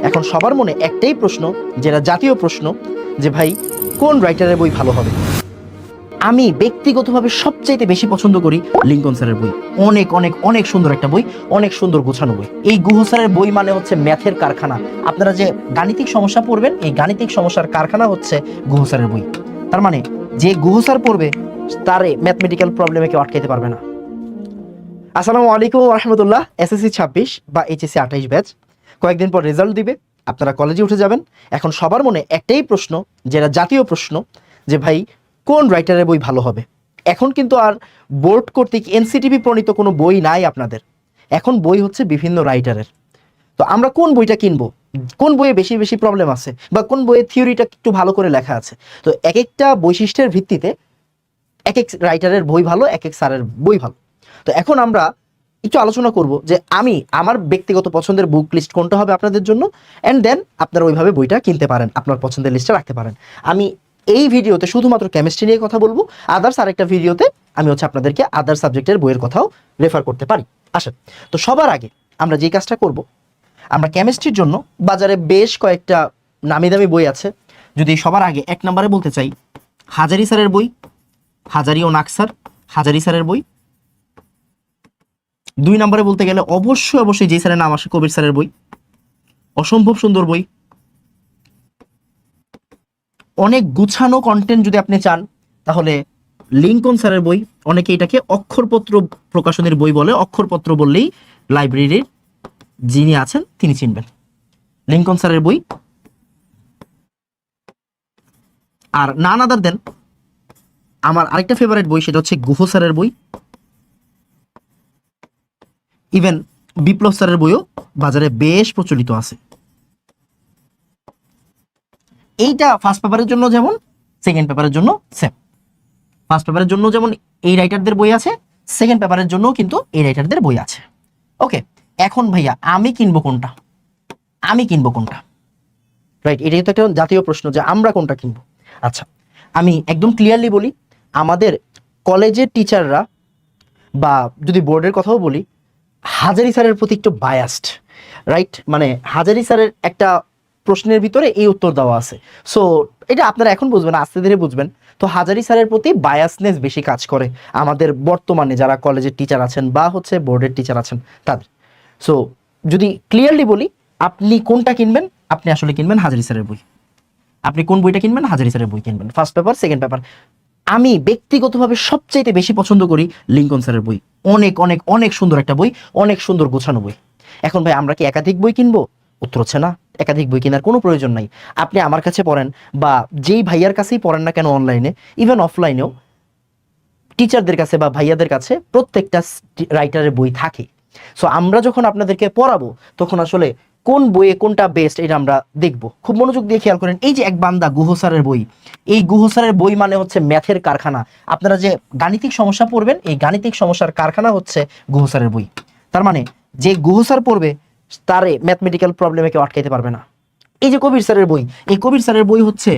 এখন সবার মনে একটাই প্রশ্ন, যেটা জাতীয় প্রশ্ন, যে ভাই কোন রাইটারের বই ভালো হবে। আমি ব্যক্তিগতভাবে সবচাইতে বেশি পছন্দ করি লিঙ্কন স্যারের বই। অনেক অনেক অনেক সুন্দর একটা বই, অনেক সুন্দর গোছানো বই। এই গুহ স্যারের বই মানে হচ্ছে ম্যাথের কারখানা। আপনারা যে গাণিতিক সমস্যা পড়বেন, এই গাণিতিক সমস্যার কারখানা হচ্ছে গুহ স্যারের বই। তার মানে যে গুহ স্যার পড়বে তারে ম্যাথমেটিক্যাল প্রবলেমে কেউ আটকাইতে পারবে না। আসসালামু আলাইকুম রহমতুল্লাহ। এসএসসি 26 বা এইচএসসি 28 ব্যাচ কয়েকদিন পর রেজাল্ট দিবে, আপনারা কলেজে উঠে যাবেন। এখন সবার মনে একটাই প্রশ্ন, যেটা জাতীয় প্রশ্ন, যে ভাই কোন রাইটারের বই ভালো হবে। এখন কিন্তু আর বোর্ড কর্তৃক এনসিটিভি প্রণীত কোনো বই নাই আপনাদের, এখন বই হচ্ছে বিভিন্ন রাইটারের। তো আমরা কোন বইটা কিনবো, কোন বইয়ে বেশি বেশি প্রবলেম আছে, বা কোন বইয়ে থিওরিটা একটু ভালো করে লেখা আছে। তো এক একটা বৈশিষ্ট্যের ভিত্তিতে এক এক রাইটারের বই ভালো, এক এক স্যারের বই ভালো। তো এখন আমরা একটু আলোচনা করব যে আমি আমার ব্যক্তিগত পছন্দের বুক লিস্ট কোনটা হবে আপনাদের জন্য, অ্যান্ড দেন আপনারা ওইভাবে বইটা কিনতে পারেন, আপনার পছন্দের লিস্টে রাখতে পারেন। আমি এই ভিডিওতে শুধুমাত্র কেমিস্ট্রি নিয়ে কথা বলবো, আদার্স আরেকটা ভিডিওতে আমি হচ্ছে আপনাদেরকে আদার সাবজেক্টের বইয়ের কথাও রেফার করতে পারি। আসেন, তো সবার আগে আমরা যে কাজটা করব, আমরা কেমিস্ট্রির জন্য বাজারে বেশ কয়েকটা নামি দামি বই আছে। যদি সবার আগে এক নম্বরে বলতে চাই, হাজারি স্যারের বই, হাজারি ও নাকসার, হাজারি স্যারের বই। দুই নম্বরে বলতে গেলে অবশ্যই অবশ্যই যে স্যারের নাম আসে, কবির স্যারের বই, অসম্ভব সুন্দর বই, অনেক গুছানো কন্টেন্ট। যদি আপনি চান তাহলে লিঙ্কন স্যারের বই, অনেকে এটাকে অক্ষরপত্র প্রকাশনের বই বলে, অক্ষরপত্র বললেই লাইব্রেরির যিনি আছেন তিনি চিনবেন। লিঙ্কন স্যারের বই। আর নান আদার দেন আমার আরেকটা ফেভারিট বই, সেটা হচ্ছে গুহ স্যারের বই। ইভেন বিপ্লব স্যারের বইও বাজারে বেশ প্রচলিত আছে। এইটা ফার্স্ট পেপারের জন্য যেমন, সেকেন্ড পেপারের জন্য সেম। ফার্স্ট পেপারের জন্য যেমন এই রাইটারদের বই আছে, সেকেন্ড পেপারের জন্য কিন্তু এই রাইটারদের বই আছে। ওকে, এখন ভাইয়া আমি কিনবো কোনটা, আমি কিনবো কোনটা, রাইট? এটাই তো একটা জাতীয় প্রশ্ন যে আমরা কোনটা কিনবো। আচ্ছা, আমি একদম ক্লিয়ারলি বলি, আমাদের কলেজের টিচাররা বা যদি বোর্ডের কথাও বলি, হাজারি স্যারের প্রতি একটু বায়াসড, রাইট? মানে হাজারি স্যারের একটা প্রশ্নের ভিতরে এই উত্তর দেওয়া আছে। সো এটা আপনারা এখন বুঝবেন, আস্তে ধীরে বুঝবেন। তো হাজারি স্যারের প্রতি বায়াসনেস বেশি কাজ করে আমাদের বর্তমানে যারা কলেজের টিচার আছেন বা হচ্ছে বোর্ডের টিচার আছেন তাদের। সো যদি ক্লিয়ারলি বলি, আপনি কোনটা কিনবেন, আপনি আসলে কিনবেন হাজারি স্যারের বই। আপনি কোন বইটা কিনবেন? হাজারি স্যারের বই কিনবেন, ফার্স্ট পেপার, সেকেন্ড পেপার। আমি ব্যক্তিগতভাবে সবচাইতে বেশি পছন্দ করি লিঙ্কন স্যারের বই। অনেক অনেক অনেক সুন্দর একটা বই, অনেক সুন্দর গোছানো বই। এখন ভাই আমরা কি একাধিক বই কিনবো? উত্তর হচ্ছে না, একাধিক বই কেনার কোনো প্রয়োজন নাই। আপনি আমার কাছে পড়েন বা যেই ভাইয়ার কাছেই পড়েন না কেন, অনলাইনে ইভেন অফলাইনেও টিচারদের কাছে বা ভাইয়াদের কাছে প্রত্যেকটা রাইটারের বই থাকে। সো আমরা যখন আপনাদেরকে পড়াবো তখন আসলে কোন বইয়ে কোনটা বেস্ট এটা আমরা দেখব। খুব মনোযোগ দিয়ে খেয়াল করেন, এই যে এক বান্দা গুহ স্যারের বই, এই গুহ স্যারের বই মানে হচ্ছে ম্যাথের কারখানা। আপনারা যে গাণিতিক সমস্যা পড়বেন, এই গাণিতিক সমস্যার কারখানা হচ্ছে গুহ স্যারের বই। তার মানে যে গুহ স্যার পড়বে তারে ম্যাথমেটিক্যাল প্রবলেমে কেউ আটকাইতে পারবে না। এই যে কবির স্যারের বই, এই কবির স্যারের বই হচ্ছে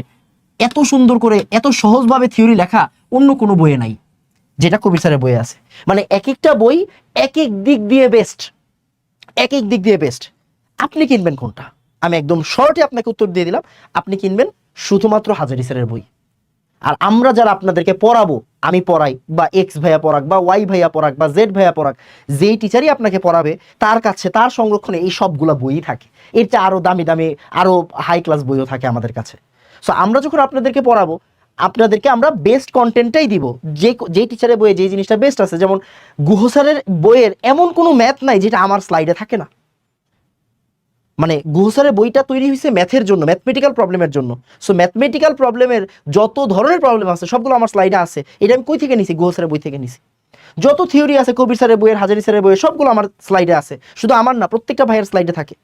এত সুন্দর করে, এত সহজভাবে থিওরি লেখা অন্য কোনো বইয়ে নাই, যেটা কবির স্যারের বইয়ে আছে। মানে এক একটা বই এক এক দিক দিয়ে বেস্ট, এক এক দিক দিয়ে বেস্ট। আপনি কিনবেন কোনটা? আমি একদম শর্টে আপনাকে উত্তর দিয়ে দিলাম, আপনি কিনবেন শুধুমাত্র হাজারি স্যারের বই। আর আমরা যারা আপনাদেরকে পড়াবো, আমি পড়াই বা এক্স ভাইয়া পড়াক বা ওয়াই ভাইয়া পড়াক বা জেড ভাইয়া পড়াক, যেই টিচারই আপনাকে পড়াবে তার কাছে, তার সংরক্ষণে এই সবগুলা বইই থাকে। এর চেয়ে আরো দামি দামি আরো হাই ক্লাস বইও থাকে আমাদের কাছে। সো আমরা যখন আপনাদেরকে পড়াবো, আপনাদেরকে আমরা বেস্ট কন্টেন্টটাই দিব। যে টিচারের বইয়ে যে জিনিসটা বেস্ট আছে, যেমন গুহ স্যারের বইয়ের এমন কোনো ম্যাথ নাই যেটা আমার স্লাইডে থাকে না। মানে গুহ স্যারের বইটা তৈরি হয়েছে ম্যাথের জন্য, ম্যাথমেটিক্যাল প্রবলেমের জন্য। সো ম্যাথমেটিক্যাল প্রবলেমের যত ধরনের প্রবলেম আছে সবগুলো আমার স্লাইডে আছে। এটা আমি কই থেকে নিছি? গুহ স্যারের বই থেকে নিছি। যত থিওরি আছে কবির স্যারের বইয়ের, হাজারি স্যারের বইয়ের, সবগুলো আমার স্লাইডে আছে। শুধু আমার না, প্রত্যেকটা ভাইয়ের স্লাইডে থাকে।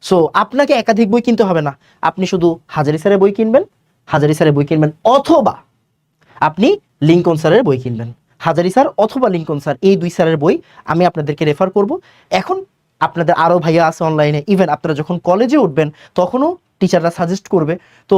সো আপনাকে একাধিক বই কিনতে হবে না, আপনি শুধু হাজারি স্যারের বই কিনবেন, হাজারি স্যারের বই কিনবেন, অথবা আপনি লিঙ্কন স্যারের বই কিনবেন। হাজারি স্যার অথবা লিঙ্কন স্যার, এই দুই স্যারের বই আমি আপনাদেরকে রেফার করব। এখন আপনাদের আরও ভাইয়া আছে অনলাইনে, ইভেন আপনারা যখন কলেজে উঠবেন তখনও টিচাররা সাজেস্ট করবে। তো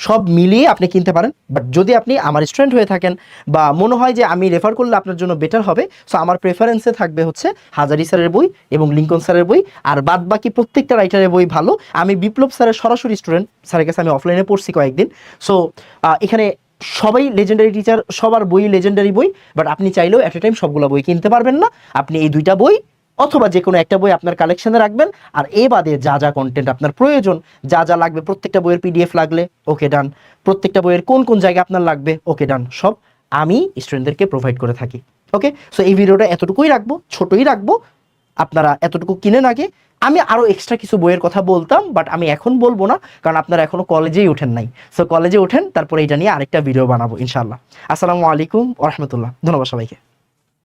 সব মিলিয়ে আপনি কিনতে পারেন। বাট যদি আপনি আমার স্টুডেন্ট হয়ে থাকেন বা মনে হয় যে আমি রেফার করলে আপনার জন্য বেটার হবে, সো আমার প্রেফারেন্সে থাকবে হচ্ছে হাজারি স্যারের বই এবং লিঙ্কন স্যারের বই। আর বাদ বাকি প্রত্যেকটা রাইটারের বই ভালো। আমি বিপ্লব স্যারের সরাসরি স্টুডেন্ট, স্যারের কাছে আমি অফলাইনে পড়ছি কয়েকদিন। সো এখানে সবাই লেজেন্ডারি টিচার, সবার বই লেজেন্ডারি বই। বাট আপনি চাইলেও অ্যাট এ টাইম সবগুলো বই কিনতে পারবেন না। আপনি এই দুইটা বই অথবা যে কোনো একটা বই আপনার কালেকশনে রাখবেন। আর এ বাদে যা যা কন্টেন্ট আপনার প্রয়োজন, যা যা লাগবে, প্রত্যেকটা বইয়ের পিডিএফ লাগলে ওকে ডান, প্রত্যেকটা বইয়ের কোন কোন জায়গায় আপনার লাগবে ওকে ডান, সব আমি স্টুডেন্টদেরকে প্রোভাইড করে থাকি। ওকে, সো এই ভিডিওটা এতটুকুই রাখবো, ছোটই রাখবো। আপনারা এতটুকু কিনেন আগে। আমি আরও এক্সট্রা কিছু বইয়ের কথা বলতাম, বাট আমি এখন বলবো না, কারণ আপনারা এখনও কলেজেই ওঠেন নাই। সো কলেজে ওঠেন, তারপরে এটা নিয়ে আরেকটা ভিডিও বানাবো ইনশাআল্লাহ। আসসালামু আলাইকুম ওয়া রাহমাতুল্লাহ। ধন্যবাদ সবাইকে।